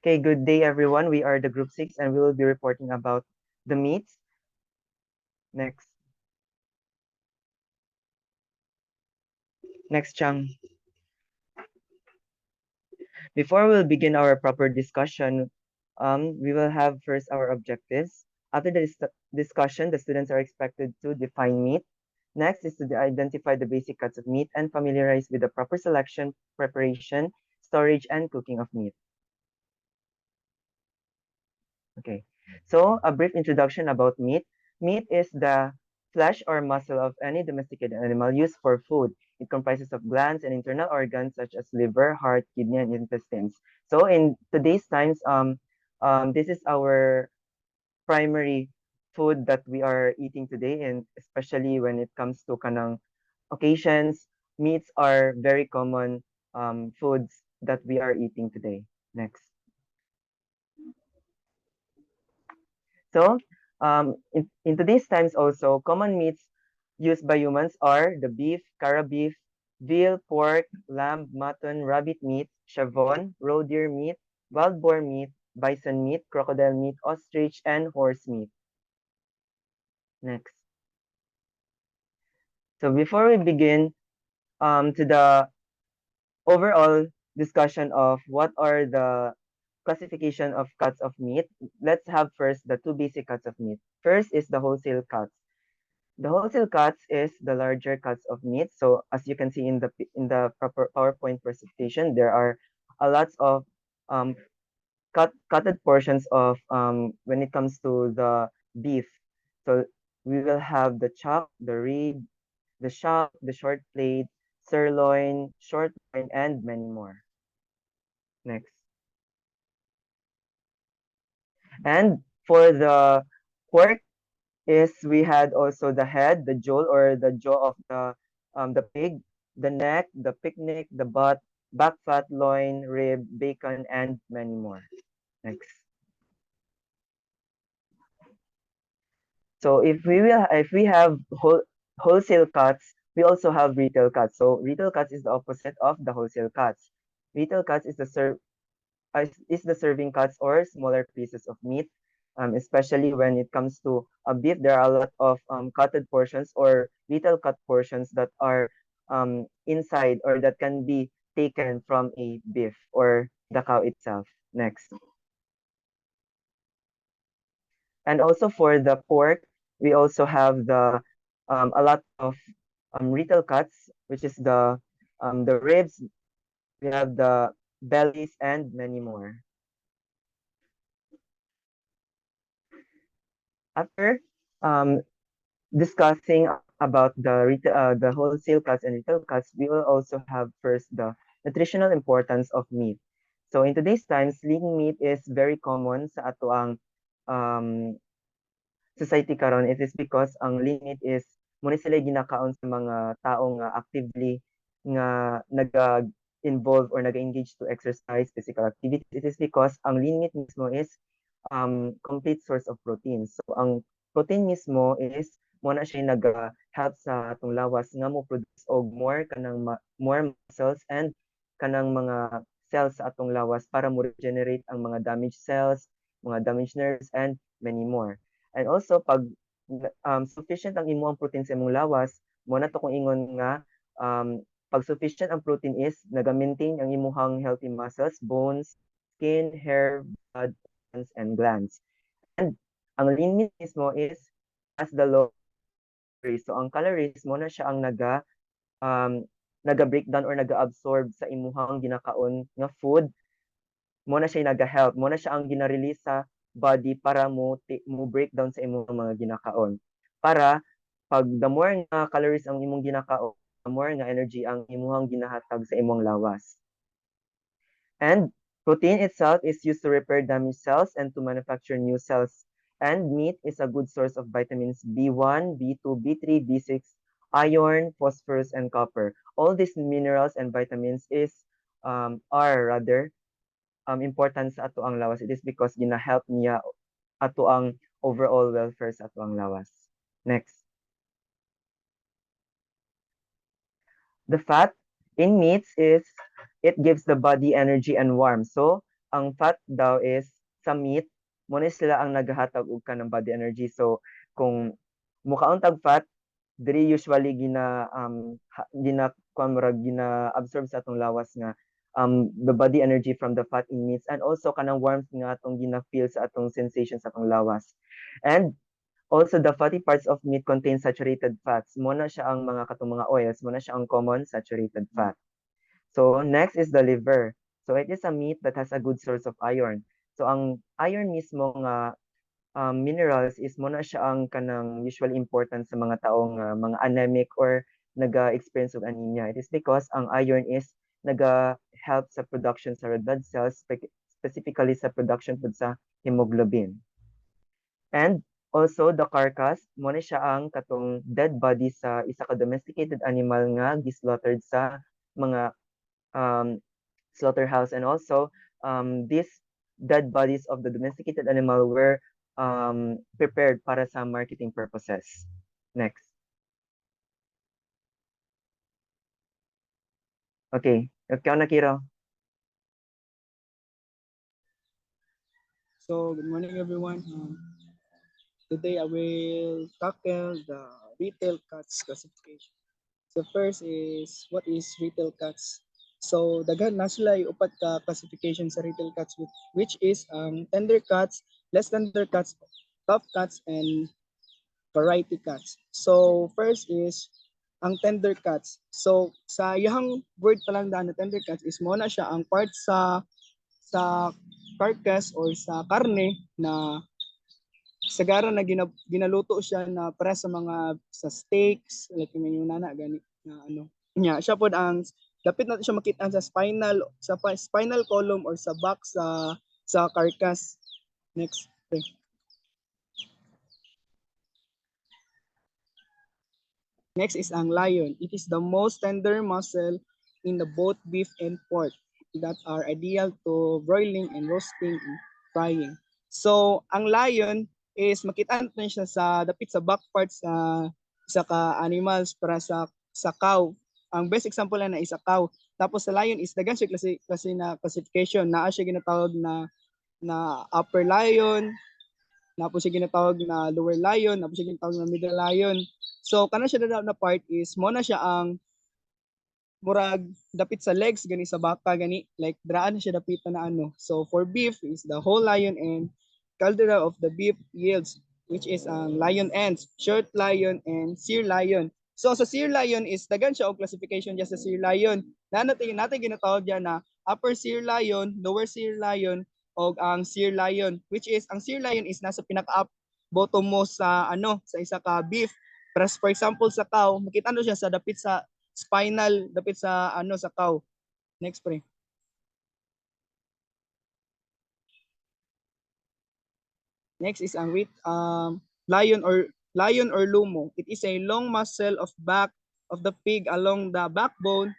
Okay, good day everyone. We are the group 6 and we will be reporting about the meats. Next. Next, Chang. Before we'll begin our proper discussion, we will have first our objectives. After the discussion, the students are expected to define meat. Next is to identify the basic cuts of meat and familiarize with the proper selection, preparation, storage, and cooking of meat. Okay, so a brief introduction about meat. Meat is the flesh or muscle of any domesticated animal used for food. It comprises of glands and internal organs such as liver, heart, kidney, and intestines. So in today's times, this is our primary food that we are eating today, and especially when it comes to kanang occasions, meats are very common foods that we are eating today. Next. So, in today's times also, common meats used by humans are the beef, cara beef, veal, pork, lamb, mutton, rabbit meat, chavon, roe deer meat, wild boar meat, bison meat, crocodile meat, ostrich, and horse meat. Next. So before we begin to the overall discussion of what are the classification of cuts of meat, let's have first the two basic cuts of meat. First is the wholesale cuts. The wholesale cuts is the larger cuts of meat. So as you can see in the proper PowerPoint presentation, there are a lots of um, cutted portions of when it comes to the beef. So we will have the chop, the rib, the chop, the short plate, sirloin, short loin, and many more. Next. And for the pork is we had also the head, the jaw or the jaw of the pig, the neck, the picnic, the butt, back fat, loin, rib, bacon, and many more. Next. So if we have wholesale cuts, we also have retail cuts. So retail cuts is the opposite of the wholesale cuts. Retail cuts is is the serving cuts or smaller pieces of meat. Especially when it comes to beef, there are a lot of cutted portions or little cut portions that are inside or that can be taken from a beef or the cow itself. Next. And also for the pork, we also have the a lot of retail cuts, which is the ribs, we have the bellies, and many more. After um, discussing about the wholesale cuts and retail cuts, we will also have first the nutritional importance of meat. So in today's times, lean meat is very common sa ato ang um, society karon. It is because ang lean meat is muna sila ginakaon sa mga tao nga actively nga nag-involve or nag-engage to exercise, physical activities. It is because ang lean meat mismo is complete source of protein. So ang protein mismo is mo na siya nag-help sa atong lawas nga mo produce og more kanang more muscles and kanang mga cells sa atong lawas para mo regenerate ang mga damaged cells, mga damaged nerves, and many more. And also pag sufficient ang imong protein sa imong lawas, mo na to kung ingon nga pag sufficient ang protein is naga-maintain ang imong healthy muscles, bones, skin, hair, blood, and glands. And ang lean meat mismo is as the low calories. So ang calories mo na siya ang um, naga-breakdown or naga-absorb sa imuhang ginakaon nga food, mo na siya naga-help, mo na siya ang gina-release sa body para mo breakdown sa imong mga ginakaon. Para pag the more nga calories ang imong ginakaon, the more nga energy ang imuhang ginahatag sa imong lawas. And protein itself is used to repair damaged cells and to manufacture new cells. And meat is a good source of vitamins B1, B2, B3, B6, iron, phosphorus, and copper. All these minerals and vitamins are rather important sa ato ang lawas. It is because gina-help niya ato ang overall welfare sa ato ang lawas. Next. The fat in meats is it gives the body energy and warmth. So ang fat daw is sa meat mo na sila ang naghatag og kanang body energy. So kung mukaon tag fat diri usually gina kuan murag gina absorb sa atong lawas nga the body energy from the fat in meats, and also kanang warmth nga atong gina feel sa atong sensation sa atong lawas. And also the fatty parts of meat contain saturated fats. Mo na siya ang mga katong mga oils, mo na siya ang common saturated fat. So next is the liver. So it is a meat that has a good source of iron. So ang iron mismo nga minerals is mo na siya ang kanang usually important sa mga taong mga anemic or naga-experience of anemia. It is because ang iron is naga-help sa production sa red blood cells, specifically sa production pud sa hemoglobin. And also the carcass, mo na siya ang katong dead body sa isa ka domesticated animal nga gislaughtered sa mga um, slaughterhouse. And also these dead bodies of the domesticated animal were prepared para sa marketing purposes. Next. Okay, ikaw na Kiro. So, good morning, everyone. Today, I will tackle the retail cuts classification. So, first is, what is retail cuts? So, daghan na sila yung upat ka classification sa retail cuts, which is tender cuts, less tender cuts, tough cuts, and variety cuts. So, first is ang tender cuts. So, sa iyang word pa lang daan na tender cuts is mo na siya ang part sa carcass or sa karne na sagara na ginaluto siya na para sa mga sa steaks like yung nana gani na ano nya siya pod ang dapat natin siya makita sa spinal column or sa back sa carcass. Next. Okay. Next is ang lion. It is the most tender muscle in the both beef and pork that are ideal to broiling and roasting and frying. So, ang lion is makita natin siya sa dapit sa back part sa ka animals para sa cow. Ang best example na is a cow. Tapos sa lion is dagan siya kasi na classification. Naa siya ginatawag na upper lion, na po siya ginatawag na lower lion, na po siya ginatawag na middle lion. So kana siya na part is mo na siya ang murag dapit sa legs gani sa baka gani like draan na siya dapit na ano. So for beef is the whole lion and caldera of the beef yields, which is ang lion ends, short lion and sear lion. So sa sear lion is dagan siya og classification diya sa sear lion. Natin ginatawag diyan na upper sear lion, lower sear lion og ang sear lion, which is ang sear lion is nasa pinaka up bottom mo sa ano sa isa ka beef. For example sa cow, makita mo siya sa dapit sa spinal, dapit sa ano sa cow. Next pre. Next is ang lion or lumo. It is a long muscle of back of the pig along the backbone,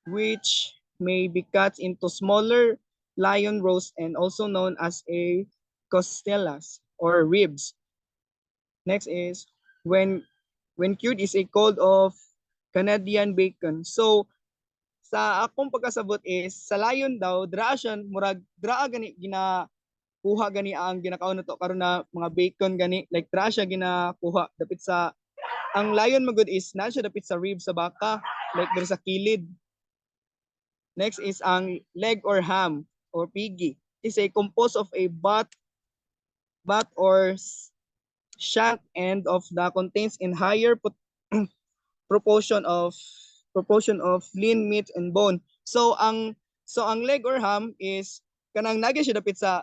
which may be cut into smaller lion roast and also known as a costellas or ribs. Next is when cured is a cold of Canadian bacon. So sa akong pagkasabot is sa lion daw draa siya murag draa gani ginakuha gani ang ginakaon nato karon na mga bacon gani like draa siya ginakuha dapit sa ang lion magud is na siya dapit sa rib sa baka like diri sa kilid. Next is ang leg or ham or piggy. Is a composed of a butt or shank end of the contains in higher proportion of lean meat and bone. So ang leg or ham is kanang nagi siya dapit sa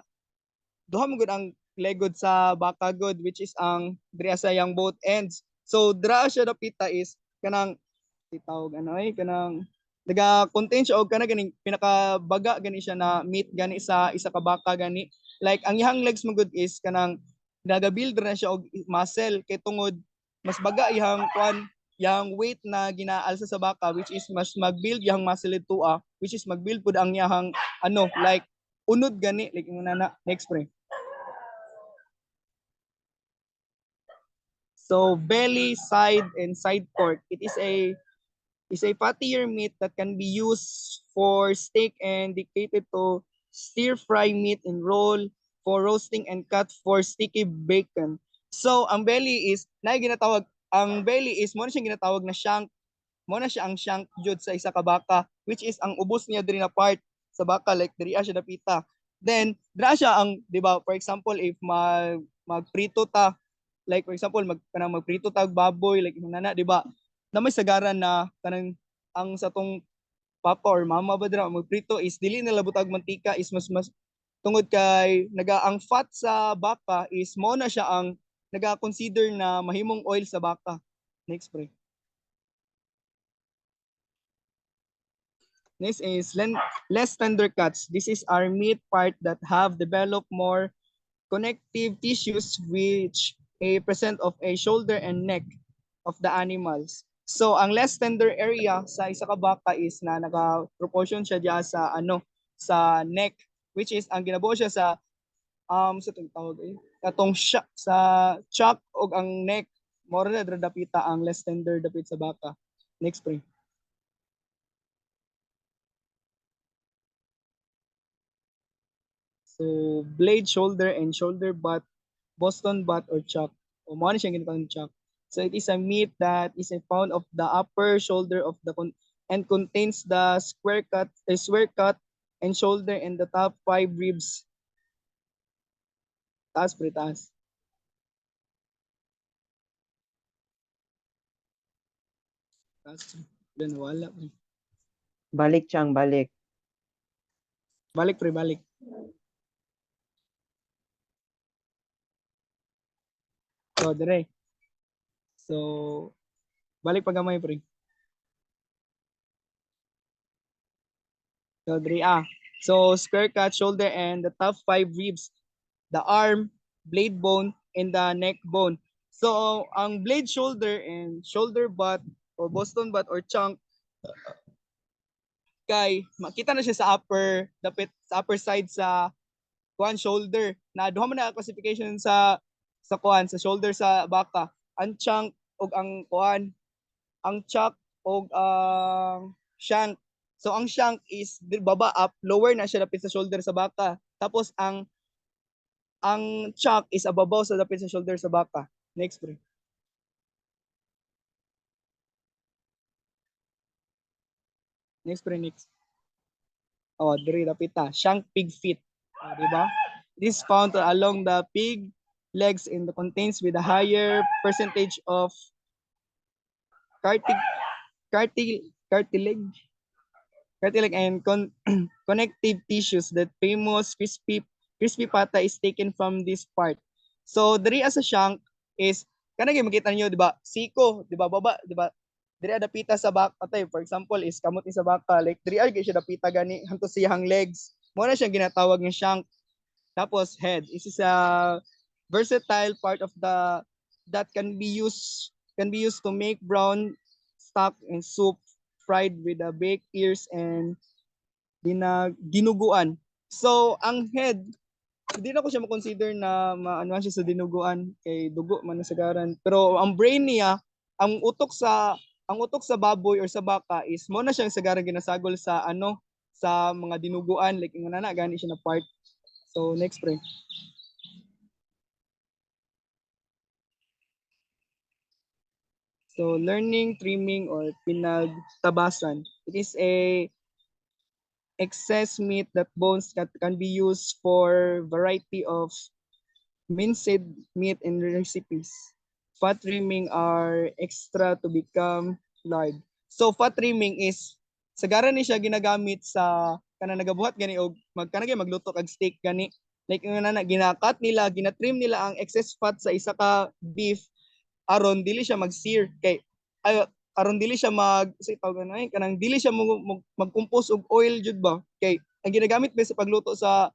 duha mo gud ang leg gud sa baka gud which is ang diri sa yang both ends. So dira siya dapita is kanang titawag ano ay kanang naga-contain siya og kana ganing pinakabaga gani siya na meat gani sa isa ka baka gani. Like ang iyang legs mo gud is kanang nagabuild na siya og muscle kay tungod mas baga iyang kwan yang weight na ginaalsa sa baka which is mas mag-build yang muscle ito which is mag-build pud ang iyang ano like unod gani like mo na next pre. So belly, side and side pork. It is a fattier meat that can be used for steak and dedicated to stir fry meat and roll for roasting and cut for sticky bacon. So ang belly is mo na siyang ginatawag na shank. Mo na siya ang shank jud sa isa ka baka, which is ang ubos niya diri na part sa baka, like diri siya napita. Then dira siya ang, di ba, for example, if magprito ta, like for example magprito tag baboy, like nana, di ba, na may sagaran na kanang ang sa tong papa or mama ba dira magprito is dili nila butag mantika, is mas tungod kay ang fat sa baka is mo na siya ang naga-consider na mahimong oil sa baka. Next, pre. Next is less tender cuts. This is our meat part that have developed more connective tissues which a present of a shoulder and neck of the animals. So ang less tender area sa isa ka baka is na naka-proportion siya diya sa sa neck, which is ang ginabuo siya sa sa tawag atong sa chop og ang neck more na dapita ang less tender dapit sa baka. Next, pre. So blade, shoulder, and shoulder butt, Boston butt or chuck. O mo siya ginatawag chuck. So it is a meat that is a pound of the upper shoulder of the and contains the square cut and shoulder and the top 5 ribs. Taas, pre, taas. Taas. Then wala, pre. Balik, Chang, balik. Balik, pre, balik. So, dire. So, balik pa gamay, pre. So, dire, So, square cut, shoulder, and the top 5 ribs, the arm, blade bone, and the neck bone. So, ang blade, shoulder, and shoulder butt, or Boston butt, or chunk, kay makita na siya sa upper side sa kuan shoulder. Na duha man na classification sa kuan sa shoulder sa baka. Ang chunk og ang kuan, ang chuck og ang shank. So ang shank is baba up, lower na siya dapit sa shoulder sa baka. Tapos ang chuck is ababaw sa dapit sa shoulder sa baka. Next, pre. Next, pre, next. Oh, diri dapit ta. Shank pig feet. Oh, di ba? It is found along the pig legs in the contains with a higher percentage of cartilage and connective tissues. That famous crispy pata is taken from this part. So diri as a shank is kanang makita niyo, di ba? Siko, di ba, baba, di ba? Diri ada pita sa baka, for example, is kamot ni sa baka, like diri ay siya dapita gani hanto siyang legs. Mo na siyang ginatawag nga shank. Tapos head, this is a versatile part of the that can be used to make brown stock and soup, fried with the baked ears and dinuguan. So ang head, hindi na ko siya ma-consider na maano siya sa dinuguan kay dugo man sa garan. Pero ang brain niya, ang utok sa baboy or sa baka is mo na siyang sagaran ginasagol sa sa mga dinuguan, like nga na gani siya na part. So next, pre. So learning, trimming, or pinagtabasan. It is a excess meat that bones that can be used for variety of minced meat in recipes. Fat trimming are extra to become lard. So fat trimming is sagara ni siya ginagamit sa kana nagabuhat gani og magluto kag steak gani. Like na ginakat nila, ginatrim nila ang excess fat sa isa ka beef aron dili siya mag-sear kay aron dili siya kanang dili siya mag-compose og oil jud ba, kay ang ginagamit ba sa pagluto sa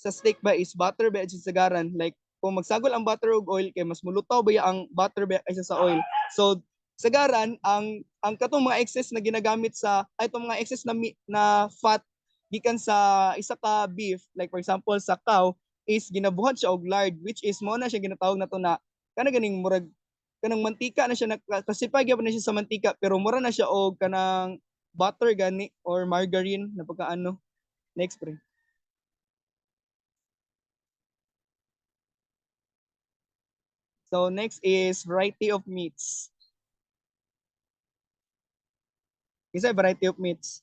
steak ba is butter ba sa sagaran, like kung magsagol ang butter og oil kay mas mulutaw ba ang butter ba kaysa sa oil. So sagaran ang katong mga excess na ginagamit sa itong mga excess na fat gikan sa isa ka beef, like for example sa cow, is ginabuhat siya og lard, which is mo na siya ginatawag nato na ganing murag kanang mantika na siya, nakasipay gyapon na siya sa mantika pero mura na siya og kanang butter gani or margarine na pagkaano. Next, pre. So next is variety of meats. Is a variety of meats.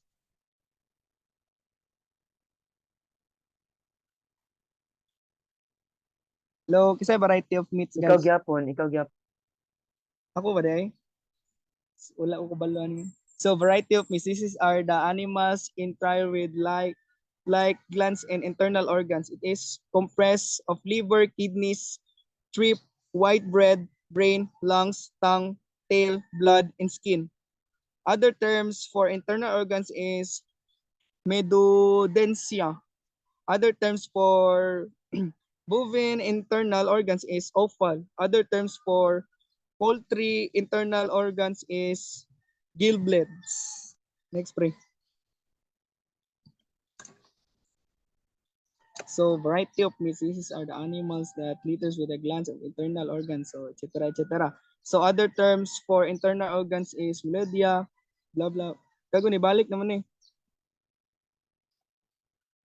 Hello, kasi variety of meats, Ikaw guys. gyapon, ikaw gyapon. Ako ba day? Wala ko kabaluan. So variety of meats. This are the animals in trial with like glands and internal organs. It is compressed of liver, kidneys, strip, white bread, brain, lungs, tongue, tail, blood, and skin. Other terms for internal organs is medudensia. Other terms for bovine internal organs is offal. Other terms for poultry internal organs is gallblads. Next, pre. So variety of meats. These are the animals that litters with the glands of internal organs, so etc. etc. So other terms for internal organs is melodia, blah blah. Kago ni balik naman eh.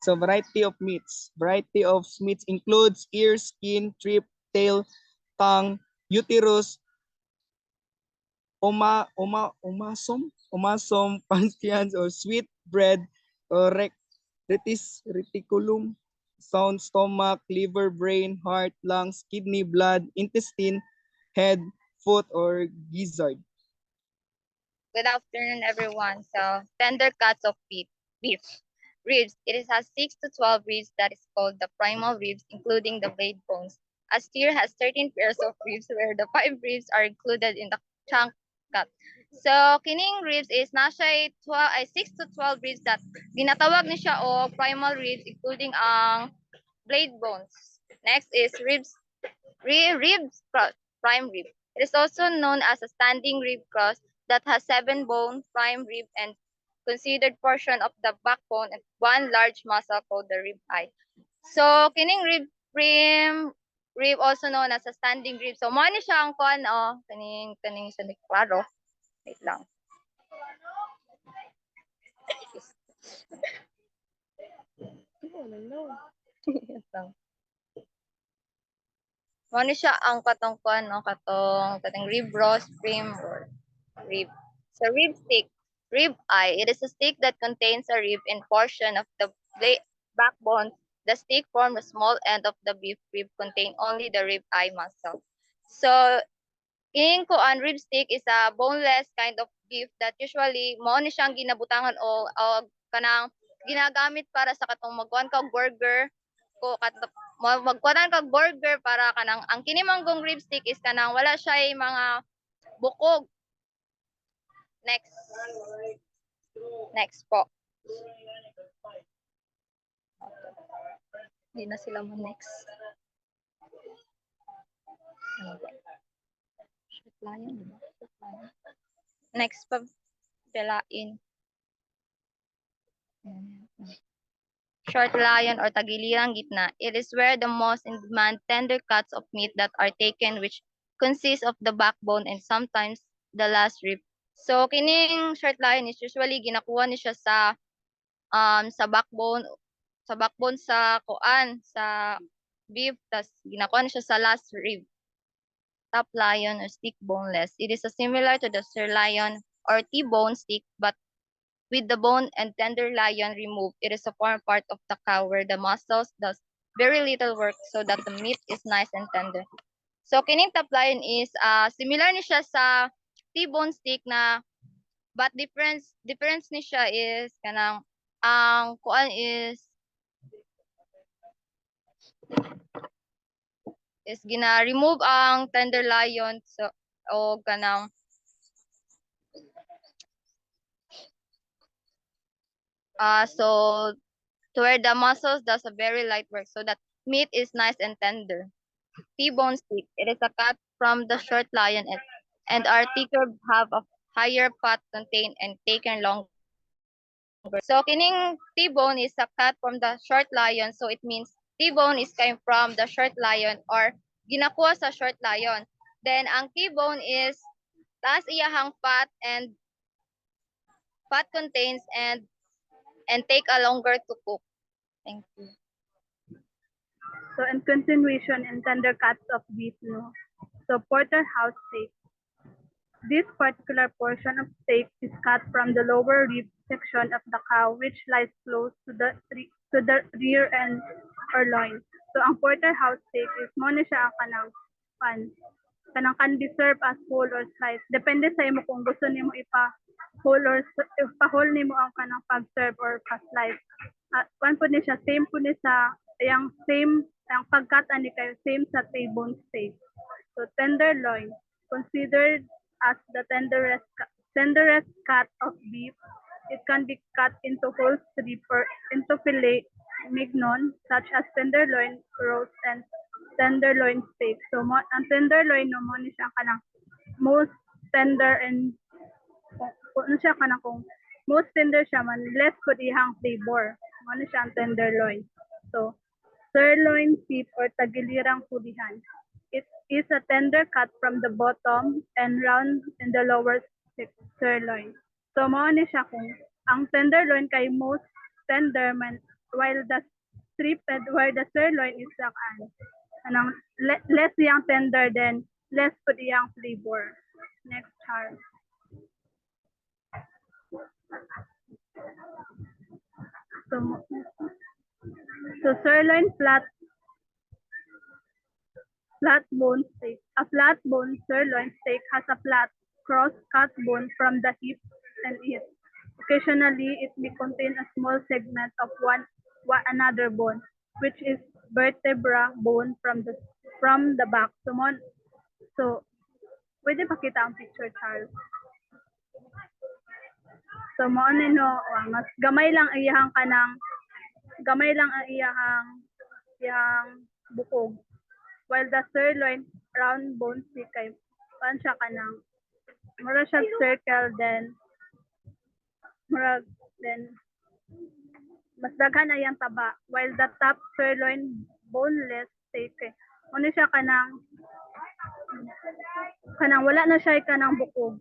So variety of meats. Variety of meats includes ear, skin, trip, tail, tongue, uterus, omasum, pancreas or sweet bread, or reticulum, sound, stomach, liver, brain, heart, lungs, kidney, blood, intestine, head, foot, or gizzard. Good afternoon, everyone. So, tender cuts of beef, ribs. It has 6 to 12 ribs that is called the primal ribs, including the blade bones. A steer has 13 pairs of ribs, where the 5 ribs are included in the chunk cut. So, kining ribs is nasa 6 to 12 ribs that ginatawag ni siya o primal ribs, including ang blade bones. Next is ribs cross, prime rib. It is also known as a standing rib cross that has 7 bone, prime rib, and considered portion of the backbone and one large muscle called the rib eye. So, kining rib also known as a standing rib. So, mo ni siya ang kuan kaning sa klaro. Wait lang. Yes lang. Mo ni siya ang katong kuan no, katong rib roast, cream or rib. So rib steak, rib eye. It is a steak that contains a rib and portion of the backbone. The steak forms a small end of the beef rib contain only the rib eye muscle. So in kuan rib steak is a boneless kind of beef that usually mo ni siyang ginabutangan o kanang ginagamit para sa katong magkuan kag burger ko magkuan kag burger para kanang ang kini manggong rib steak is kanang wala siya mga bukog. Next. Next po. Hindi na sila mo next. Next pa pelain. Short lion or tagiliran gitna. It is where the most in-demand tender cuts of meat that are taken which consist of the backbone and sometimes the last rib. So kining short lion is usually ginakuha ni siya sa backbone sa kuan sa beef tas ginakuha ni siya sa last rib. Top lion or stick boneless. It is similar to the sirloin or T-bone steak but with the bone and tender lion removed. It is a form part of the cow where the muscles does very little work so that the meat is nice and tender. So kining top lion is similar ni siya sa T-bone steak na but difference ni siya is kanang ang kuan is gina-remove ang tender lion so o kanang so to where the muscles does a very light work so that meat is nice and tender. T-bone steak. It is a cut from the short lion and are thicker, have a higher fat contained and taken longer. So kining T-bone is a cut from the short lion. So it means T-bone is came from the short lion or ginakuha sa short lion. Then ang T-bone is taas iyahang fat and fat contains and take a longer to cook. Thank you. So in continuation in tender cuts of beef, no? So porterhouse steak. This particular portion of steak is cut from the lower rib section of the cow, which lies close to the rear end or loin. So ang porterhouse steak is mo na siya ang kanang can be served as whole or slice. Depende sa imo kung gusto nimo ipa-whole nimo ang kanang pag-serve or pa-slice. Kuan po ni siya, same po ni sa ang pagkat ani kayo same sa T-bone steak. So tenderloin, considered as the tenderest cut of beef. It can be cut into whole strip or into filet mignon, such as tenderloin, roast, and tenderloin steak. So ang tenderloin no mo ni siya kanang most tender and kung siya kanang kung most tender siya man less ko ihang flavor. Mo ni siya ang tenderloin. So sirloin, beef, or tagilirang pulihan. It is a tender cut from the bottom and round in the lower sirloin. So mao ni siya kung ang tenderloin kay most tender man while the sirloin is anang less yang tender then less pud iyang flavor. Next chart. So sirloin flat bone steak. A flat bone sirloin steak has a flat cross-cut bone from the hip and ears. Occasionally, it may contain a small segment of another bone, which is vertebra bone from the back. So pwede pakita ang picture, Charles. So mo no, mas gamay lang ang iyahang bukog. While the sirloin round bone steak kay pan siya kanang mura siya circle then mas daghan na yang taba. While the top sirloin boneless steak kay ano siya kanang wala na siya kanang bukog.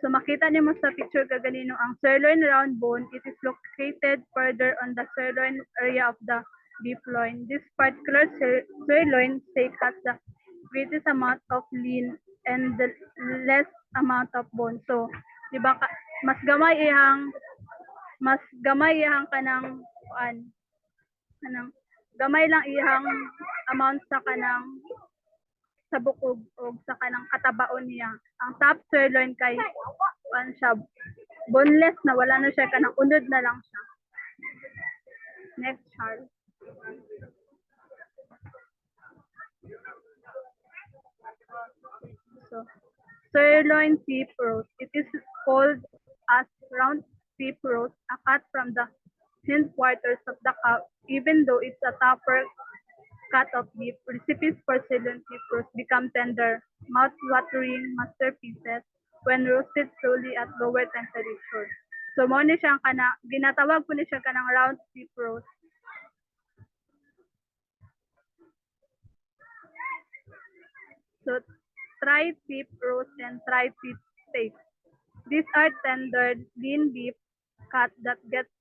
So makita niyo sa picture kaganino ang sirloin round bone, it is located further on the sirloin area of the beef loin. This particular sirloin steak has the greatest amount of lean and the less amount of bone. So, di ba mas gamay ihang kanang gamay lang ihang amount sa kanang sa bukog o sa kanang katabaon niya. Ang top sirloin kay siya boneless na wala na siya kanang unod na lang siya. Next chart. So sirloin beef roast. It is called as round beef roast, a cut from the hindquarters of the cow, even though it's a tougher cut of beef. Recipes for sirloin beef roast become tender, mouth-watering masterpieces when roasted slowly at lower temperature. So mo ni siyang ginatawag ko ni siya kanang round beef roast. So tried beef roast and tried beef steak. These are tender, lean beef cut that gets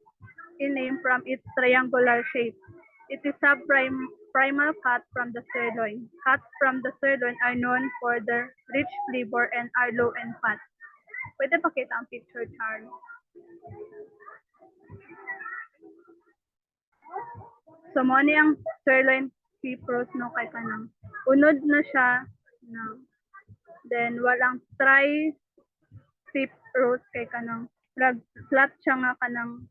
its name from its triangular shape. It is a primal cut from the sirloin. Cuts from the sirloin are known for their rich flavor and are low in fat. Pwede pakita ang picture, Charlie. So mo ni ang sirloin beef roast no kay kanang unod na siya no. Then walang beef roast kay kanang flat siya nga kanang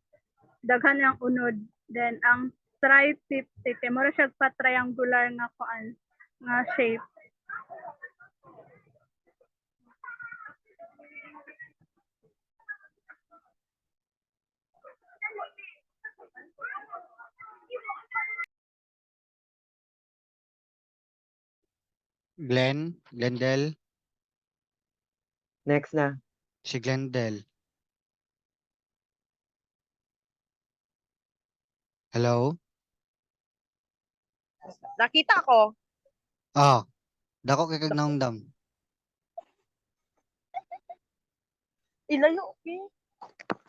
daghan ang unod. Then ang beef steak kay mura siya pa triangular nga shape. Glendel, Next na. si Glendel. Hello? Nakita ko. Dako kay kag naungdam. Ilayo, okay?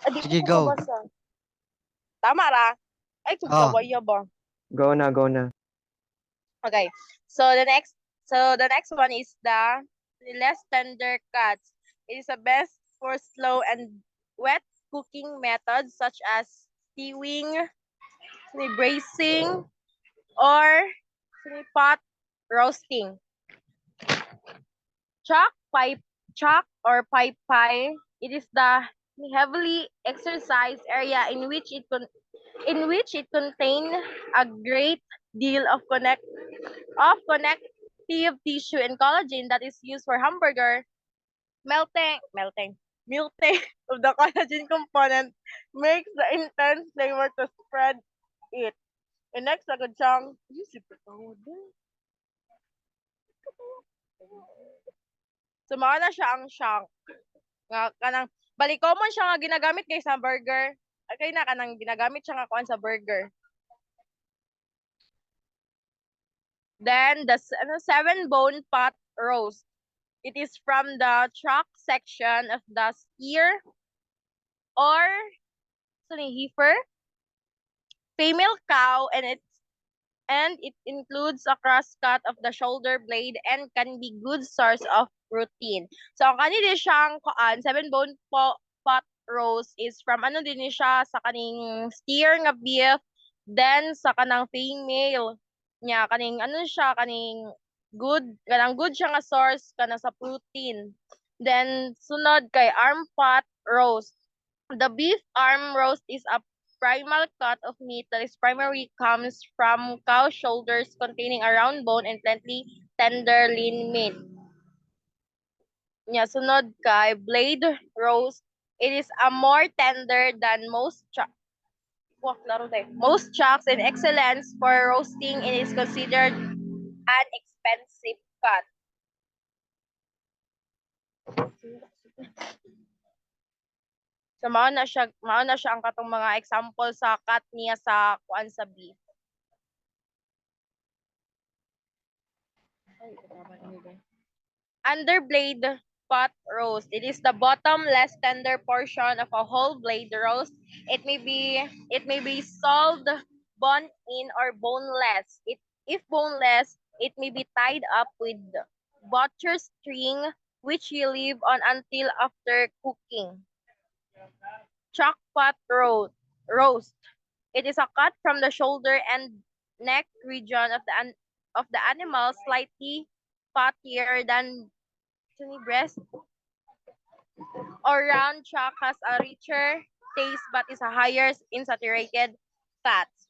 Adi Sige, ko go. mabasa. Tama ra? Ay, kung Oh. kawaya ba? Go na, go na. Okay. So the next one is the less tender cuts. It is the best for slow and wet cooking methods such as stewing, bracing, or pot roasting. Chalk or pipe pie. It is the heavily exercised area in which it contains a great deal of connective tissue and collagen that is used for hamburger. Melting of the collagen component makes the intense flavor to spread it. And next, agad siyang, so, mao na siya ang shank. Nga, kanang, common siya nga ginagamit kay sa burger. Okay na, kanang ginagamit siya nga kuan sa burger. Then, the 7-bone pot roast. It is from the truck section of the steer or heifer, female cow, and it includes a cross cut of the shoulder blade and can be good source of protein. So ang kanili siyang 7-bone pot roast is from din siya sa kaning steer nga beef, then sa kanang female niya kaning siya kaning good siya nga source kana sa protein. Then sunod kay arm pot roast. The beef arm roast is a primal cut of meat that is primarily comes from cow shoulders containing a round bone and plenty tender lean meat. Nya sunod kay blade roast. It is a more tender than most chucks and excellence for roasting. It is considered an expensive cut. So mao na siya ang katong mga example sa cut niya sa kuan sa beef. Underblade pot roast. It is the bottom less tender portion of a whole blade roast. It may be sold bone in or boneless. If boneless, it may be tied up with butcher string which you leave on until after cooking. Chuck pot roast. It is a cut from the shoulder and neck region of the animal, slightly fattier than breast. Or round chuck has a richer taste but is a higher in saturated fats.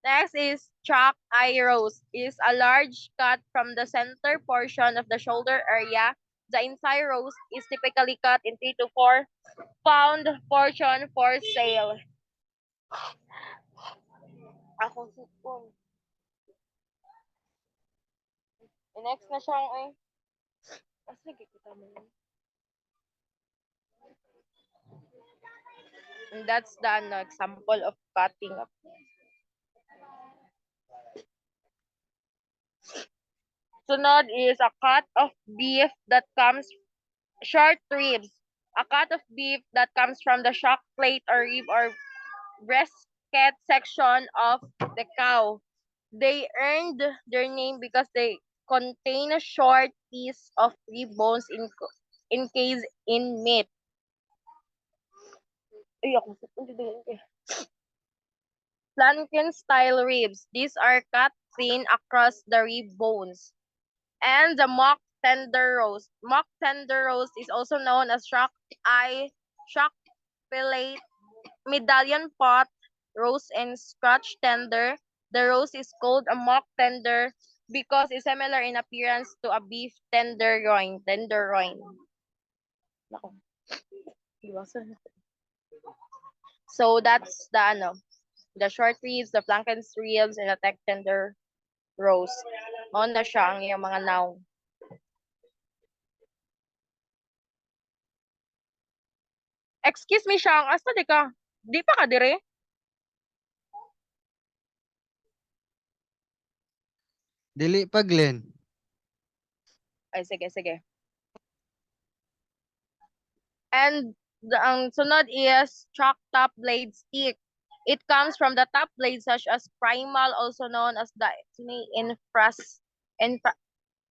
Next is chuck eye roast. It is a large cut from the center portion of the shoulder area. The inside roast is typically cut in 3 to 4 pound portion for sale. Next na siyang and that's the example of cutting up. Sunod is a cut of beef that comes short ribs. A cut of beef that comes from the shock plate or rib or brisket section of the cow. They earned their name because they contain a short piece of rib bones encased in meat. Plankin style ribs. These are cut thin across the rib bones. And the mock tender roast. Mock tender roast is also known as shock fillet, medallion pot roast, and scratch tender. The roast is called a mock tender because it's similar in appearance to a beef tenderloin. So that's the short ribs, the flanken ribs, and the neck tender roast. Mao na siya ang iyang mga noun. Excuse me, Shang. Asa di ka? Di pa ka dire? Dili pa, Glenn. Ay, sige. And ang sunod is chalk top blade stick. It comes from the top blade such as primal, also known as the infra,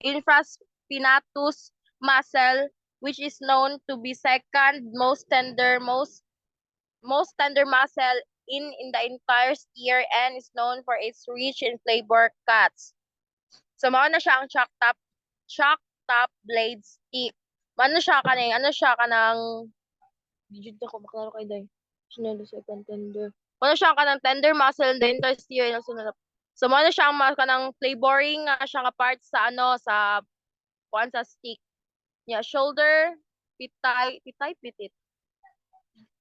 infraspinatus muscle, which is known to be second most tender muscle in the entire steer and is known for its rich in flavor cuts. So mao na siya ang chalk top blade stick. Ano siya kanang digit ako maklaro kay day. Chanel second tender. Ano siya kanang tender muscle in the intersteer and also so mao na siya ang kanang flavoring nga siya nga part sa sa kuan sa stick. Yeah, shoulder, pitit.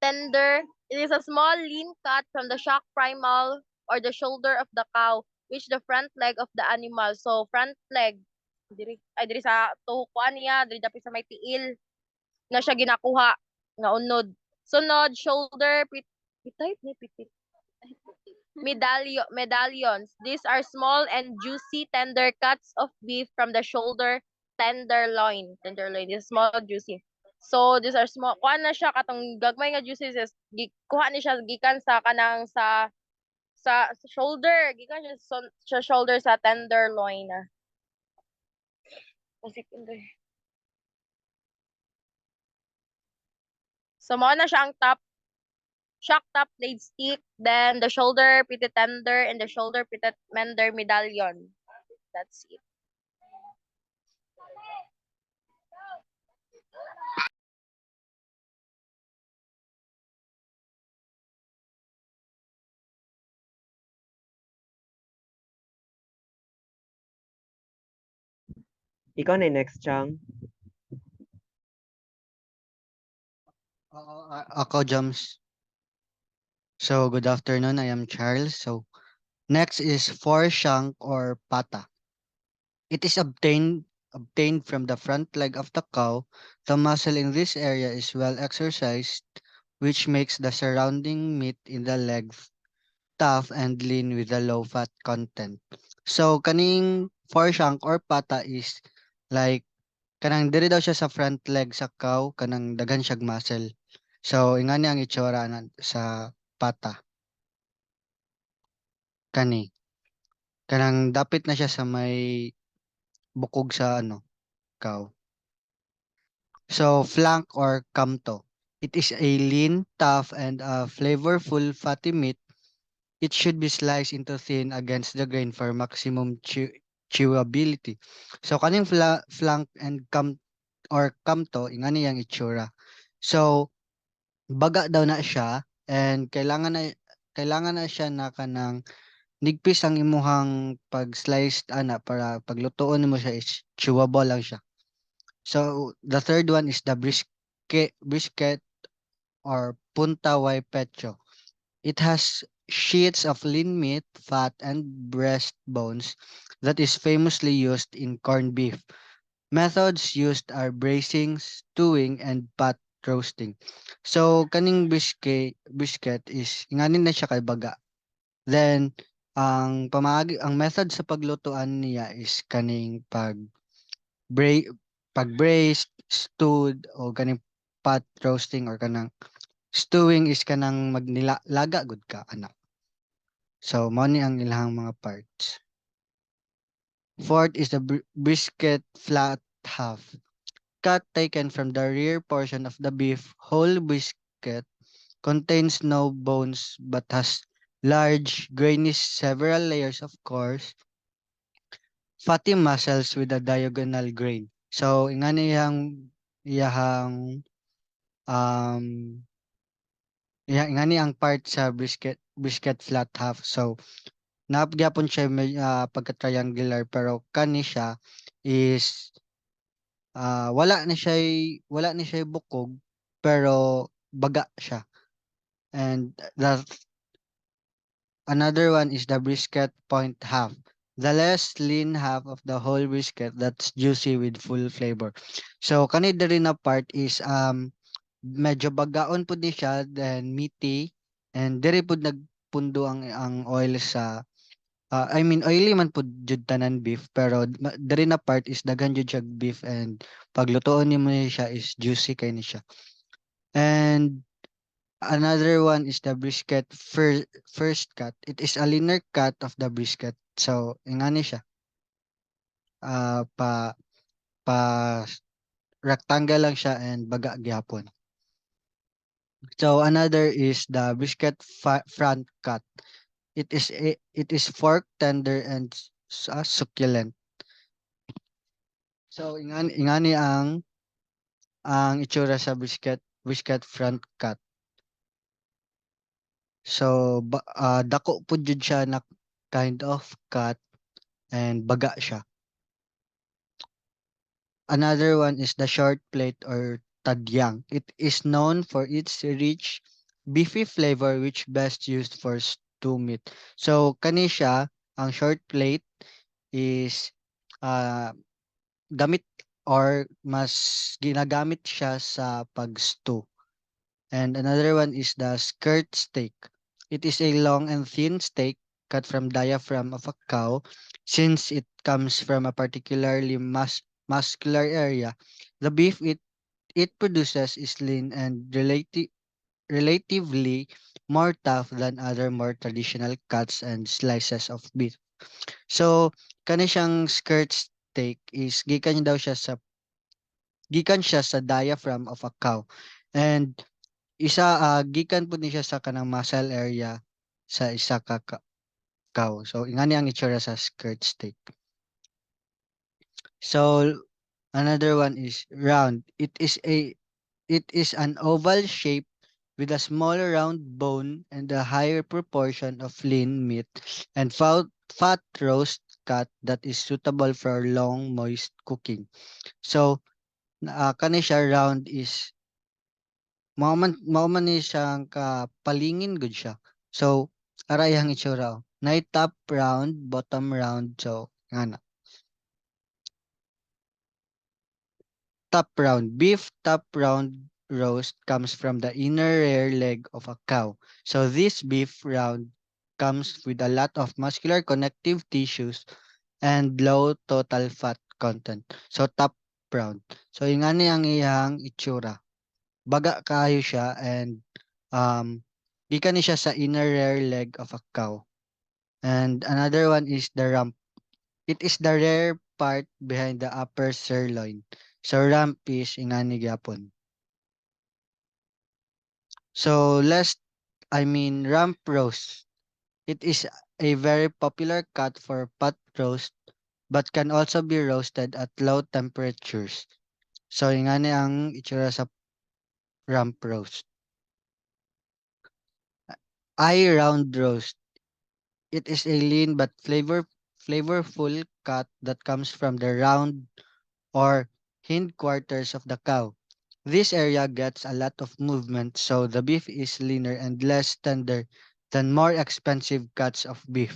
Tender. It is a small lean cut from the shock primal or the shoulder of the cow, which the front leg of the animal. So front leg diri sa tuhok niya, diri dapit sa may tiil na siya ginakuha nga unod. Sunod, shoulder, pitit. Medallions. These are small and juicy tender cuts of beef from the shoulder tenderloin. This is small juicy. So these are small. Kuha na siya katong gagmay nga juices. Kuha ni siya gikan sa kanang sa shoulder. Gikan siya sa shoulder sa tenderloin na. So mo na siya ang shock top blade stick, then the shoulder pitted tender and the shoulder pitted mender medallion. That's it. Ikaw na next, Chang. Ako, Jams. So, good afternoon. I am Charles. So, next is foreshank or pata. It is obtained from the front leg of the cow. The muscle in this area is well exercised, which makes the surrounding meat in the leg tough and lean with a low fat content. So, kaning foreshank or pata is like kanang diri daw siya sa front leg sa cow, kanang daghan siyag muscle. So, ingani ang itsura sa pata. Kani. Kanang dapit na siya sa may bukog sa cow. So, flank or kamto. It is a lean, tough, and flavorful fatty meat. It should be sliced into thin against the grain for maximum chewability. So, kaning flank and kamto, ingani yang itsura. So, baga daw na siya and kailangan na siya na kanang nigpis ang imuhang pag-slice para paglutoon mo siya is chewable lang siya. So the third one is the brisket or punta y pecho. It has sheets of lean meat, fat, and breast bones that is famously used in corned beef. Methods used are bracing, stewing, and pot roasting. So kaning brisket is inganin na siya kay baga. Then ang method sa paglutuan niya is kaning pag-braised, stewed o kaning pot roasting or kanang stewing is kanang laga gud ka anak. So mao ni ang ilahang mga parts. Fourth is the brisket flat half. Cut taken from the rear portion of the beef. Whole brisket contains no bones but has large, grainy, several layers of coarse, fatty muscles with a diagonal grain. So, ingani iyahang um ingani ang part sa brisket flat half. So, naapgyapon siya pagka-triangular pero kani siya is wala ni siya bukog pero baga siya. And another one is the brisket point half. The less lean half of the whole brisket that's juicy with full flavor. So kani diri na part is medyo bagaon pud ni siya then meaty and diri pud nagpundo ang oil sa I mean oily man pud jud tanan beef pero diri na part is daghan jud siya beef and paglutoon nimo siya is juicy kay ni siya. And another one is the brisket first cut. It is a linear cut of the brisket. So, ingani siya. Pa pa rectangle lang siya and baga gyapon. So another is the brisket front cut. It is fork tender and succulent. So ingani ang itsura sa brisket front cut. So dako pud jud siya na kind of cut and baga siya. Another one is the short plate or tadyang. It is known for its rich beefy flavor which best used for stew meat. So kani siya, ang short plate is uh, gamit or mas ginagamit siya sa pag-stew. And another one is the skirt steak. It is a long and thin steak cut from diaphragm of a cow. Since it comes from a particularly muscular area, the beef it produces is lean and relatively more tough than other more traditional cuts and slices of beef. So, kani siyang skirt steak is gikan siya sa diaphragm of a cow. And gikan po ni siya sa kanang muscle area sa isa ka cow. So, ingani ang itsura sa skirt steak. So, another one is round. It is an oval shape with a smaller round bone and a higher proportion of lean meat and fat roast cut that is suitable for long moist cooking. So, kani siya round is mao man ni siyang kapalingin gud siya. So, aray ang itsura. Night top round, bottom round. So, ngana. Top round. Beef top round roast comes from the inner rear leg of a cow. So this beef round comes with a lot of muscular connective tissues and low total fat content. So top round. So ingani ang iyang itsura. Baga kaayo siya and gikan ni siya sa inner rear leg of a cow. And another one is the rump. It is the rear part behind the upper sirloin. So rump is ingani gyapon. So rump roast. It is a very popular cut for pot roast but can also be roasted at low temperatures. So ingani ang itsura sa rump roast. Eye round roast. It is a lean but flavorful cut that comes from the round or hindquarters of the cow. This area gets a lot of movement, so the beef is leaner and less tender than more expensive cuts of beef.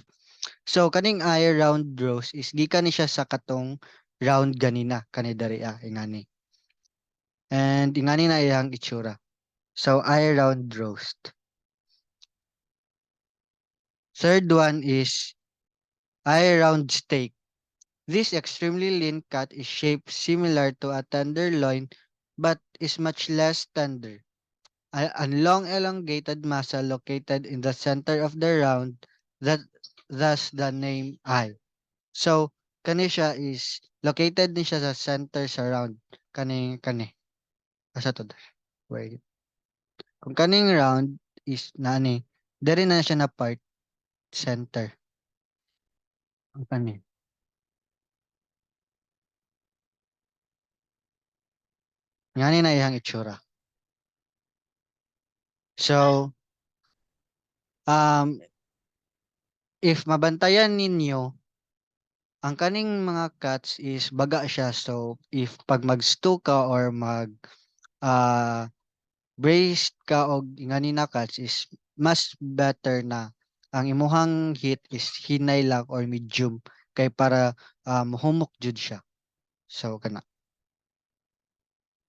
So kaning eye round roast is gikan ni siya sa katong round ganina kani diri ingani. And ingani na iyang itsura. So eye round roast. Third one is eye round steak. This extremely lean cut is shaped similar to a tenderloin but is much less tender. A long elongated muscle located in the center of the round that thus the name eye. So kani siya is located ni siya sa center sa round. Kani. Asa to? Wait. Kung kaning round is nani, dere na siya na part center. Ang kani. Ngani na iyang itsura. So, if mabantayan ninyo, ang kaning mga cuts is baga siya. So, if pag mag-stew ka or braised ka og ingani na cuts is mas better na ang imuhang heat is hinay lang or medium kay para humok jud siya. So, kana.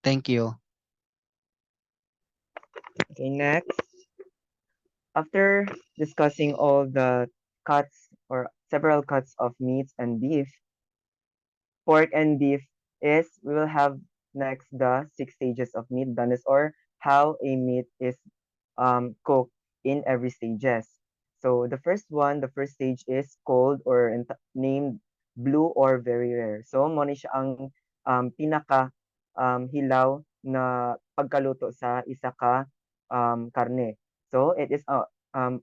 Thank you. Okay, next. After discussing all the cuts or several cuts of meats and beef, pork and beef we will have next the 6 stages of meat doneness or how a meat is cooked in every stages. So the first stage is cold or named blue or very rare. So mo ni siya ang pinaka hilaw na pagkaluto sa isa ka karne. So it is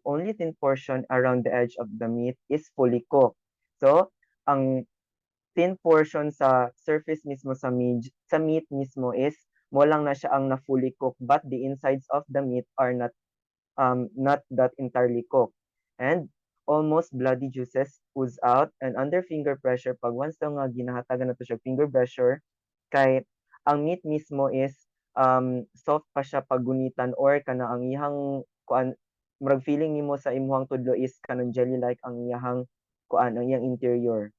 only thin portion around the edge of the meat is fully cooked. So ang thin portion sa surface mismo sa meat mismo is mo lang na siya ang na fully cooked, but the insides of the meat are not that entirely cooked. And almost bloody juices ooze out, and under finger pressure, pag once daw nga ginahatagan na to siya finger pressure, kay ang meat mismo is soft pa siya paggunitan, or kana ang iyang kuan murag feeling nimo sa imuhang tudlo is kanang jelly like ang iyang kuan ang iyang interior.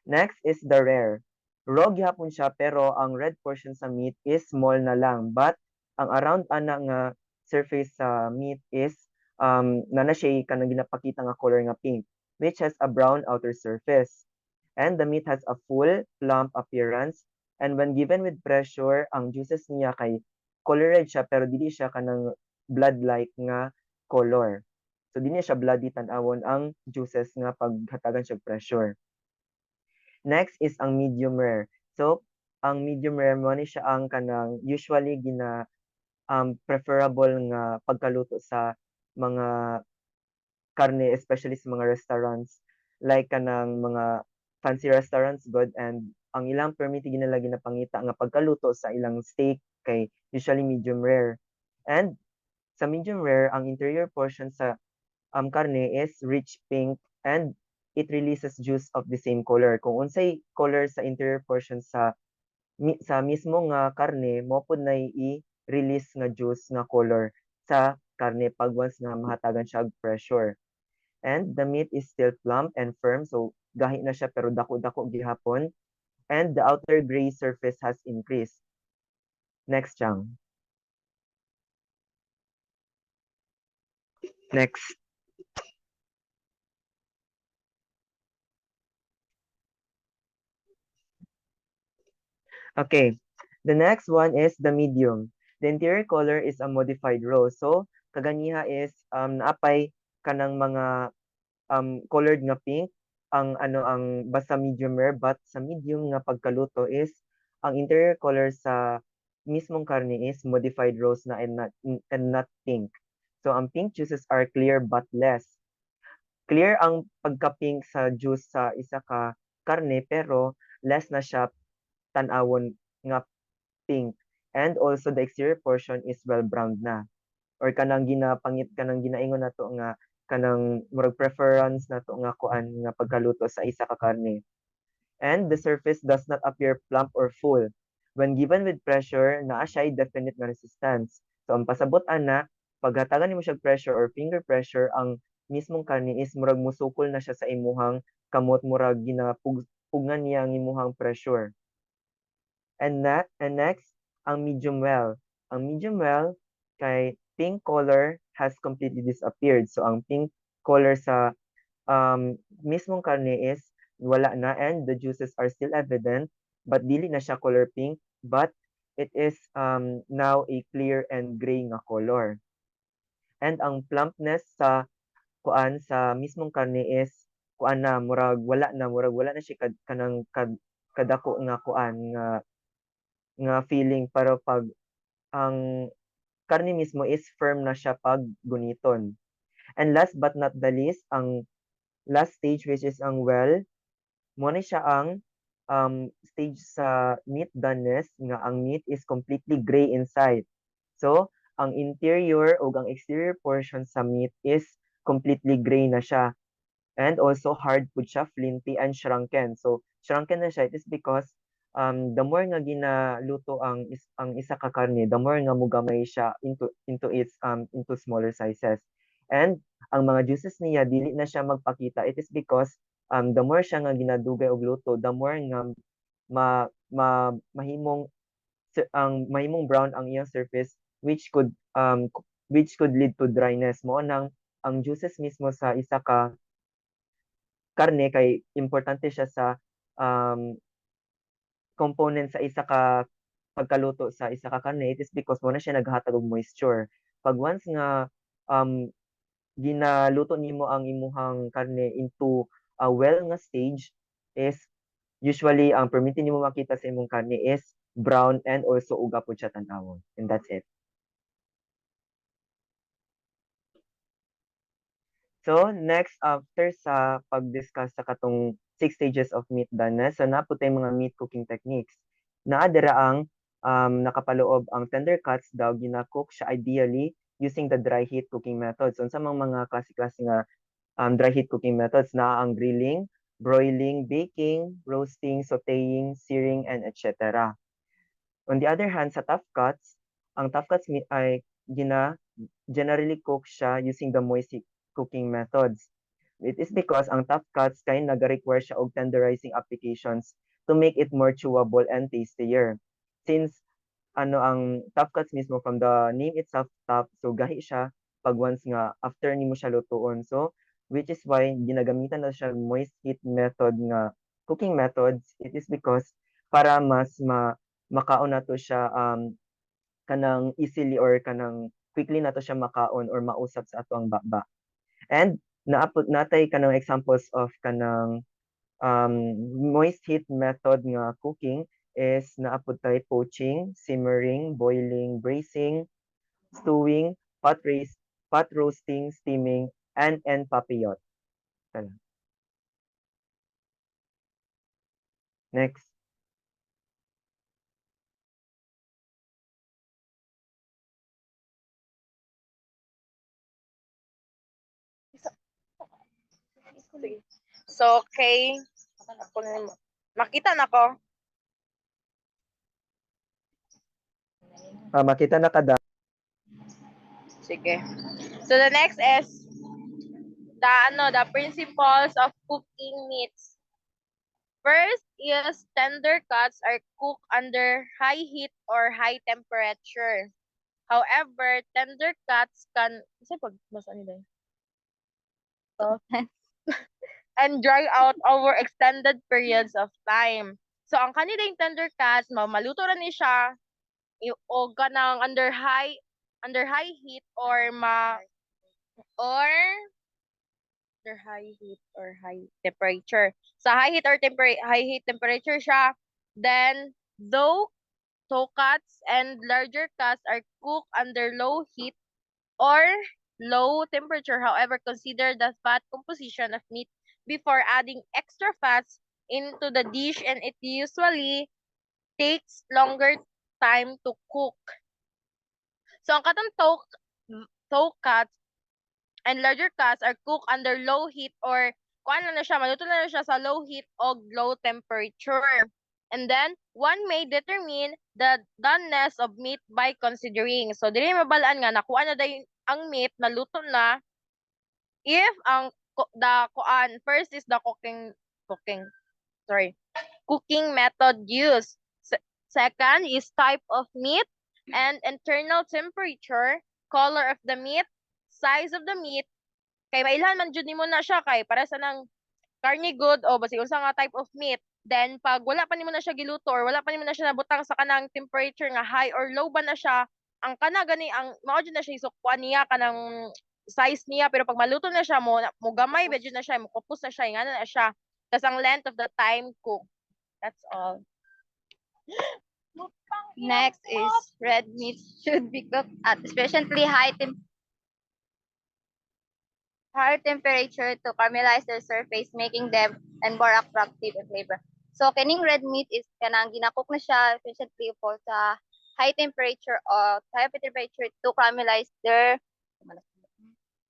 Next is the rare. Raw gihapon siya pero ang red portion sa meat is small na lang, but ang around ana nga surface sa meat is na siya kanang ginapakita nga color nga pink, which has a brown outer surface. And the meat has a full plump appearance, and when given with pressure, ang juices niya kay color red siya pero dili siya kanang blood-like nga color. So dili siya bloody tan-awon ang juices nga paghatagan siya pressure. Next is ang medium rare. So, ang medium rare mo ni siya ang kanang usually preferable nga pagkaluto sa mga karne, especially sa mga restaurants, like kanang mga fancy restaurants good, and ang ilang permiti ginalagi na pangita nga pagkaluto sa ilang steak kay usually medium rare. And sa medium rare, ang interior portion sa karne is rich pink, and it releases juice of the same color. Kung unsay color sa interior portion sa mismo nga karne, mo pud na i-release nga juice nga color sa karne pag once nga mahatagan siya og pressure. And the meat is still plump and firm, so gahi na siya pero dako-dako gihapon. And the outer gray surface has increased. Next, Chang. Next. Okay, the next one is the medium. The interior color is a modified rose. So, kaganiha is naapay kanang mga colored nga pink ang basta medium rare, but sa medium nga pagkaluto is ang interior color sa mismong karne is modified rose na and not pink. So ang pink juices are clear but less. Clear ang pagka-pink sa juice sa isa ka karne pero less na siya tan-awon nga pink. And also the exterior portion is well browned na, or kanang ginaingon nato nga kanang murag preference nato nga kuan nga pagkaluto sa isa ka karne. And the surface does not appear plump or full. When given with pressure, naa siya definite nga resistance. So ang pasabot ana, paghatagan nimo siya pressure or finger pressure, ang mismong karne is murag musukol na siya sa imuhang kamot, murag ginapugnan niya ang imuhang pressure. And next, ang medium well. Ang medium well kay pink color has completely disappeared. So ang pink color sa mismong karne is wala na, and the juices are still evident, but dili na siya color pink, but it is now a clear and gray nga color. And ang plumpness sa kuan sa mismong karne is kuan na murag wala na siya kadako nga kuan nga feeling, pero pag ang karne mismo is firm na siya pag guniton. And last but not the least, ang last stage, which is ang well, mo ni siya ang stage sa meat doneness nga ang meat is completely gray inside. So, ang interior o ang exterior portion sa meat is completely gray na siya. And also hard pud siya, flinty and shrunken. So, shrunken na siya. It is because the more nga ginaluto ang isa ka karne, the more nga mugamay siya into smaller sizes. And ang mga juices niya dili na siya magpakita. It is because the more siya nga ginadugay og luto, the more nga mahimong brown ang iyang surface, which could lead to dryness. Mo nang ang juices mismo sa isa ka karne kay importante siya sa component sa isa ka pagkaluto sa isa ka karne, it is because mo na siya naghatag og moisture. Pag once nga um ginaluto nimo ang imuhang karne into a well nga stage is usually ang permitin nimo makita sa imong karne is brown and also uga pud siya tan-awon. And that's it. So next after sa pag-discuss sa katong 6 stages of meat doneness, so naputay mga meat cooking techniques. Naa dira ang nakapaloob ang tender cuts daw gina-cook siya ideally using the dry heat cooking methods. So sa mga klase-klase nga dry heat cooking methods na ang grilling, broiling, baking, roasting, sautéing, searing, and etc. On the other hand, sa tough cuts, ang tough cuts ay generally cook siya using the moist heat cooking methods. It is because ang tough cuts kay nag-require siya og tenderizing applications to make it more chewable and tastier. Since ang tough cuts mismo from the name itself tough, so gahi siya pag once nga after nimo siya lutuon. So which is why ginagamitan na siya moist heat method nga cooking methods. It is because para mas makaon na to siya kanang easily or kanang quickly na to siya makaon or mausap sa ato ang bakba. And naapot natay kanang examples of kanang moist heat method nga cooking is naapod tay poaching, simmering, boiling, braising, stewing, pot roasting, steaming, and papillote. Next. Sige. So, okay. Makita na ko. Makita na kada. Sige. So, the next is the principles of cooking meats. First is tender cuts are cooked under high heat or high temperature. However, tender cuts can and dry out over extended periods of time. So ang kanilang tender cuts, maluto ra ni siya o ganang under high heat or under high heat or high temperature. Sa high heat or high heat temperature siya, then though cuts and larger cuts are cooked under low heat or low temperature. However, consider the fat composition of meat before adding extra fats into the dish, and it usually takes longer time to cook. So ang katong toe cuts and larger cuts are cooked under low heat or maluto na siya sa low heat o low temperature. And then, one may determine the doneness of meat by considering. So, dili mabalaan nga, nakuha na dayon ang meat, naluto na, if ang first is the cooking method used. Second is type of meat and internal temperature, color of the meat, size of the meat. Kay mailhan man jud nimo na siya kay para sa nang karne good o basi unsa nga type of meat. Then pag wala pa nimo na siya giluto or wala pa nimo na siya nabutang sa kanang temperature nga high or low ba na siya, ang kana gani ang mao jud na siya isukwan niya kanang size niya, pero pag maluto na siya mo gamay medyo na siya mo kupos na siya ngana na siya. Tas ang length of the time cook. That's all. Next is red meat should be cooked at especially high temperature to caramelize their surface, making them and more attractive in flavor. So kining red meat is kanang ginacook na siya efficiently po sa high temperature or high temperature to caramelize their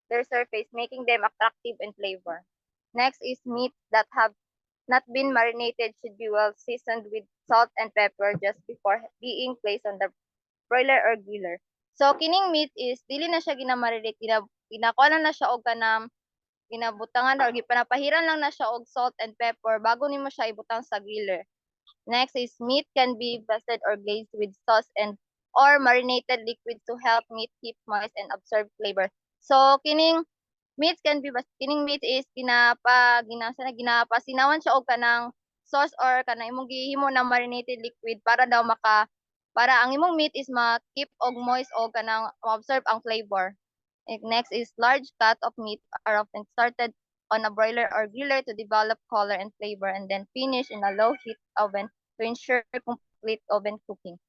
surface, making them attractive in flavor. Next is meat that have not been marinated should be well seasoned with salt and pepper just before being placed on the broiler or griller. So kining meat is dili na siya ginamarinate, ginakuha lang na siya og kanang ginabutangan or gipanapahiran lang na siya og salt and pepper bago nimo siya ibutang sa griller. Next is meat can be basted or glazed with sauce and or marinated liquid to help meat keep moist and absorb flavor. So kining meat is ginapasinawan siya og kanang sauce or kanang imong gihimo na marinated liquid para daw para ang imong meat is ma-keep og moist o kanang ma-absorb ang flavor. And next is large cut of meat are often started on a broiler or griller to develop color and flavor and then finish in a low heat oven to ensure complete oven cooking.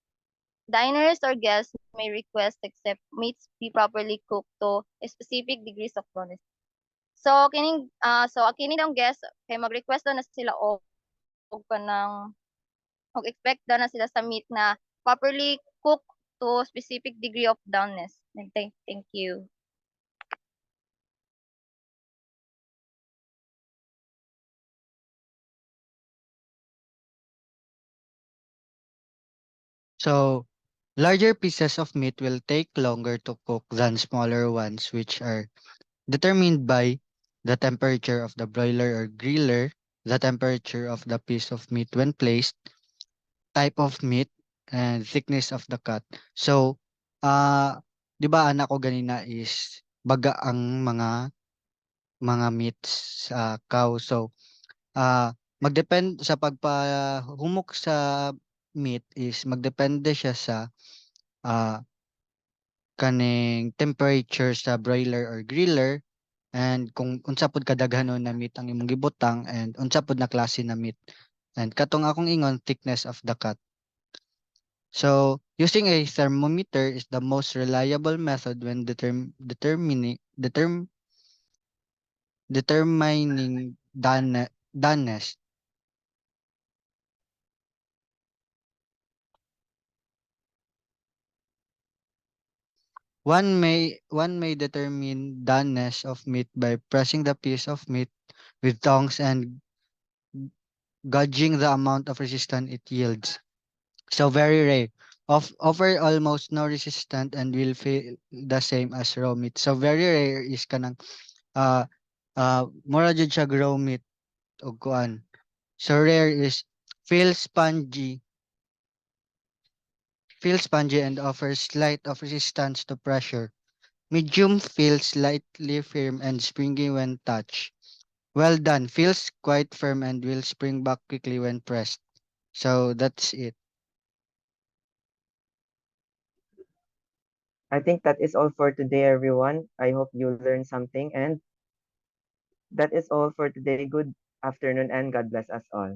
Diners or guests may request except meats be properly cooked to specific degrees of rawness. So kini daw guest kay mag-request daw na sila og kanang og expect daw na sila sa meat na properly cooked to specific degree of doneness. Thank you. So, larger pieces of meat will take longer to cook than smaller ones, which are determined by the temperature of the broiler or griller, the temperature of the piece of meat when placed, type of meat, and thickness of the cut. So, di ba anak ko ganina is baga ang mga meats sa cow. So, magdepend sa pagpahumok sa meat is magdepende siya sa ah, kaning temperature sa broiler or griller and kung unsa pod kadaghanon na meat ang imong gibutang and unsa pod na klase na meat. And katong akong ingon thickness of the cut. So, using a thermometer is the most reliable method when determining doneness. One may determine doneness of meat by pressing the piece of meat with tongs and gauging the amount of resistance it yields. So very rare. Offer almost no resistance and will feel the same as raw meat. So very rare is kanang uh mura jud siya raw meat og kuan. So rare is feel spongy, and offers slight of resistance to pressure. Medium feels slightly firm and springy when touched. Well done feels quite firm and will spring back quickly when pressed. So that's it. I think that is all for today, everyone. I hope you learned something, and that is all for today. Good afternoon, and God bless us all.